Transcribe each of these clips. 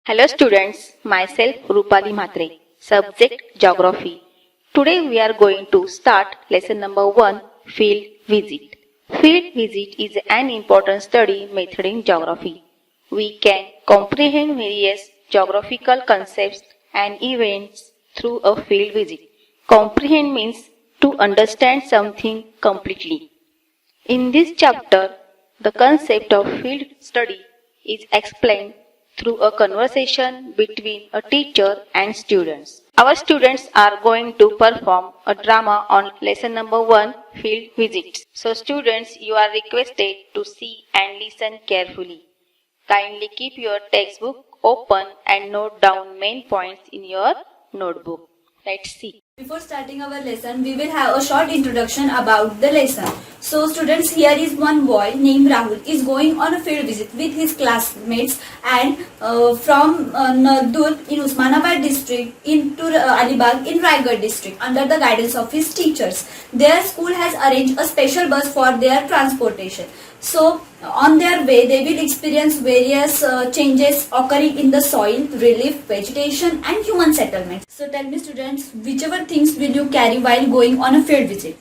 Hello students, myself Rupali Mhatre, subject Geography. Today we are going to start lesson number 1, Field Visit. Field visit is an important study method in geography. We can comprehend various geographical concepts and events through a field visit. Comprehend means to understand something completely. In this chapter, the concept of field study is explained through a conversation between a teacher and students. Our students are going to perform a drama on lesson number 1, field visits. So students, you are requested to see and listen carefully. Kindly keep your textbook open and note down main points in your notebook. Let's see. Before starting our lesson, we will have a short introduction about the lesson. So students, here is one boy named Rahul is going on a field visit with his classmates and from Nardur in Usmanabad district into Alibag in Raigad district under the guidance of his teachers. Their school has arranged a special bus for their transportation. So on their way, they will experience various changes occurring in the soil, relief, vegetation and human settlement. So tell me students, whichever things will you carry while going on a field visit?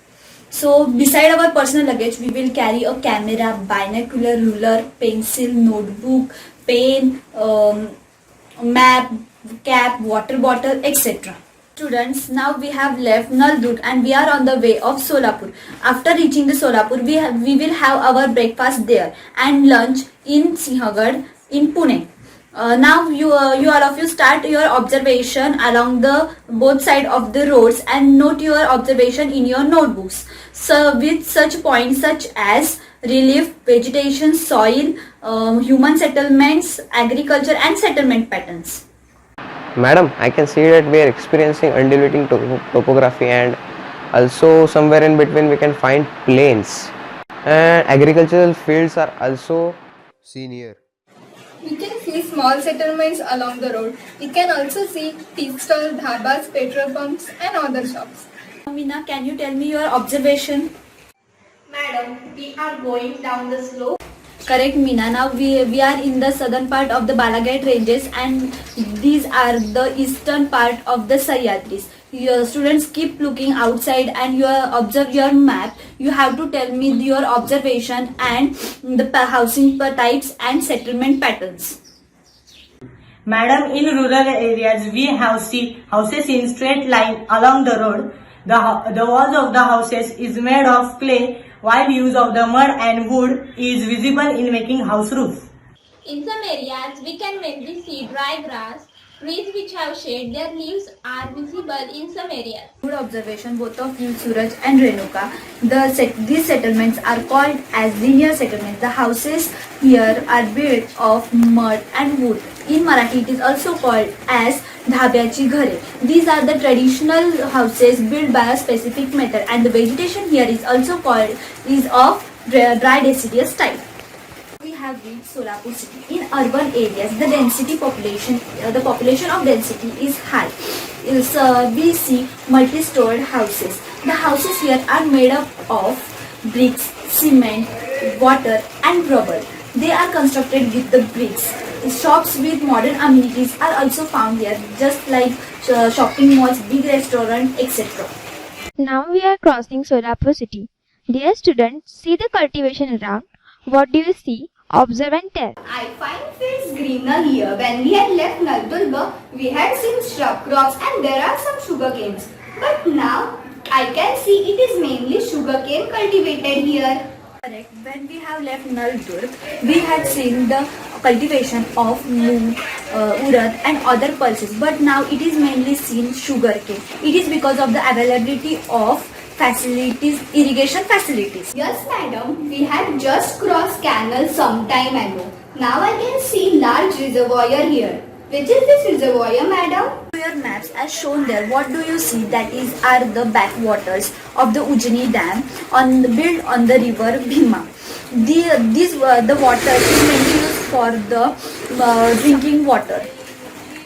So beside our personal luggage, we will carry a camera, binocular, ruler, pencil, notebook, pen, map, cap, water bottle, etc. Students, now we have left Naldurg and we are on the way of Solapur. After reaching the Solapur, we will have our breakfast there and lunch in Sinhagad in Pune. Now you all of you start your observation along the both side of the roads and note your observation in your notebooks. So with such points such as relief, vegetation, soil, human settlements, agriculture and settlement patterns. Madam, I can see that we are experiencing undulating topography and also somewhere in between we can find plains. And agricultural fields are also seen here. We can see small settlements along the road. We can also see tea stalls, dhabas, petrol pumps and other shops. Meena, can you tell me your observation? Madam, we are going down the slope. Correct, Meena. Now we are in the southern part of the Balaghat ranges and these are the eastern part of the Sahyadris. Your students keep looking outside and you observe your map. You have to tell me your observation and the housing types and settlement patterns. Madam, in rural areas, we have seen houses in straight line along the road. The walls of the houses is made of clay, while use of the mud and wood is visible in making house roof. In some areas, we can mainly see dry grass. Trees which have shade, their leaves are visible in some areas. Good observation, both of you, Suraj and Renuka. These settlements are called as linear settlements. The houses here are built of mud and wood. In Marathi, it is also called as dhabyachi ghare. These are the traditional houses built by a specific method, and the vegetation here is also called of dry deciduous type. We have reached Solapur city. In urban areas, the population of density is high. We see multi-stored houses. The houses here are made up of bricks, cement, water and rubble. They are constructed with the bricks. Shops with modern amenities are also found here, just like shopping malls, big restaurants, etc. Now we are crossing Solapur city. Dear students, see the cultivation around. What do you see? Observe and tell. I find fields greener here. When we had left Naldurga, we had seen shrub crops and there are some sugar canes. But now I can see it is mainly sugar cane cultivated here. Correct. When we have left Naldurg, we had seen the cultivation of moong, urad and other pulses. But now it is mainly seen sugarcane. It is because of the availability of facilities, irrigation facilities. Yes, madam, we had just crossed canal some time ago. Now I can see large reservoir here. Which is this reservoir, madam? Your maps as shown there, what do you see? That are the backwaters of the Ujni Dam built on the river Bhima. The water is mainly used for the drinking water.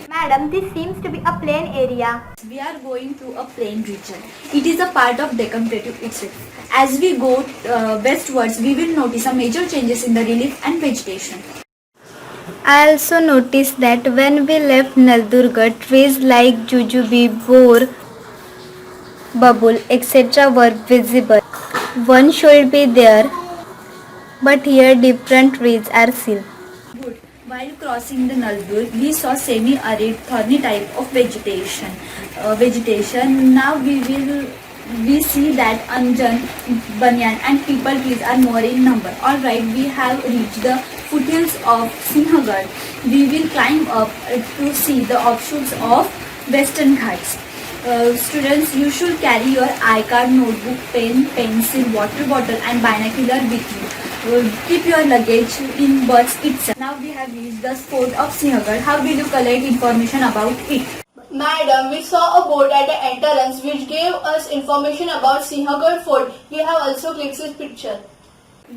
Madam, this seems to be a plain area. We are going to a plain region. It is a part of Deccan Plateau itself. As we go westwards, we will notice some major changes in the relief and vegetation. I also noticed that when we left Naldurga, trees like jujube, bore, bubble, etc. were visible. One should be there, but here different trees are seen. Good. While crossing the Naldur, we saw semi-arid, thorny type of vegetation. Now we see that Anjan, banyan and people trees are more in number. Alright, we have reached the foothills of Sinhagad. We will climb up to see the offshoots of Western Ghats. Students, you should carry your iCard, notebook, pen, pencil, water bottle and binocular with you. Keep your luggage in bus itself. Now we have reached the fort of Sinhagad. How did you collect information about it? Madam, we saw a board at the entrance which gave us information about Sinhagad Fort. We have also clicked this picture.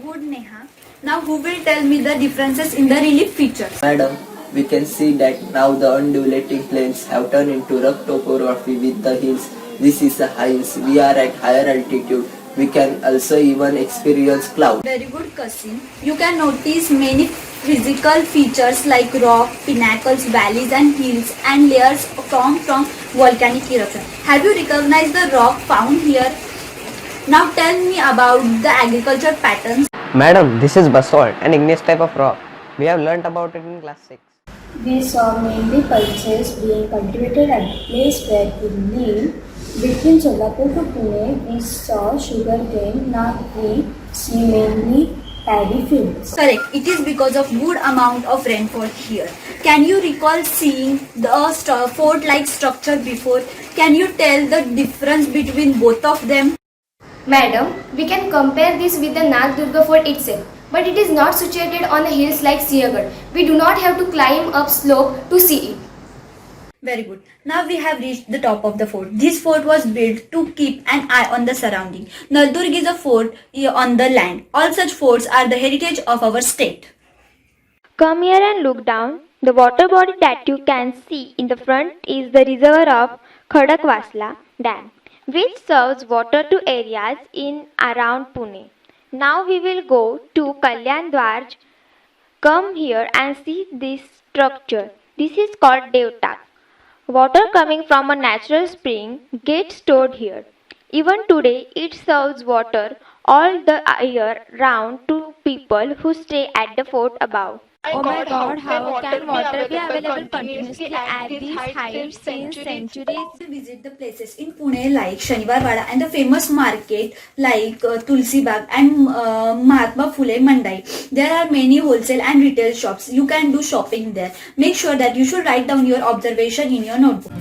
Good, Neha. Now who will tell me the differences in the relief features? Madam, we can see that now the undulating plains have turned into rough topography with the hills. This is the hills. We are at higher altitude. We can also even experience clouds. Very good, Kasim. You can notice many physical features like rock, pinnacles, valleys and hills and layers formed from volcanic eruption. Have you recognized the rock found here? Now tell me about the agriculture patterns. Madam, this is basalt, an igneous type of rock. We have learnt about it in class 6. We saw mainly pulses being cultivated at the place where we live. Between Solapur to Pune, we saw sugarcane. Now we see mainly paddy fields. Correct. It is because of good amount of rainfall here. Can you recall seeing the fort-like structure before? Can you tell the difference between both of them? Madam, we can compare this with the Nag Durga fort itself, but it is not situated on the hills like Sinhagad. We do not have to climb up slope to see it. Very good. Now we have reached the top of the fort. This fort was built to keep an eye on the surrounding. Naldurg is a fort on the land. All such forts are the heritage of our state. Come here and look down. The water body that you can see in the front is the reservoir of Khadakwasla Dam, which serves water to areas in around Pune. Now we will go to Kalyan Dwarj. Come here and see this structure. This is called Devtak. Water coming from a natural spring gets stored here. Even today it serves water all the year round to people who stay at the fort above. Oh my God, how can water be available continuously at these heights since centuries? To visit the places in Pune like Shaniwar Wada and the famous market like Tulsi Bagh and Mahatma Phule Mandai. There are many wholesale and retail shops. You can do shopping there. Make sure that you should write down your observation in your notebook.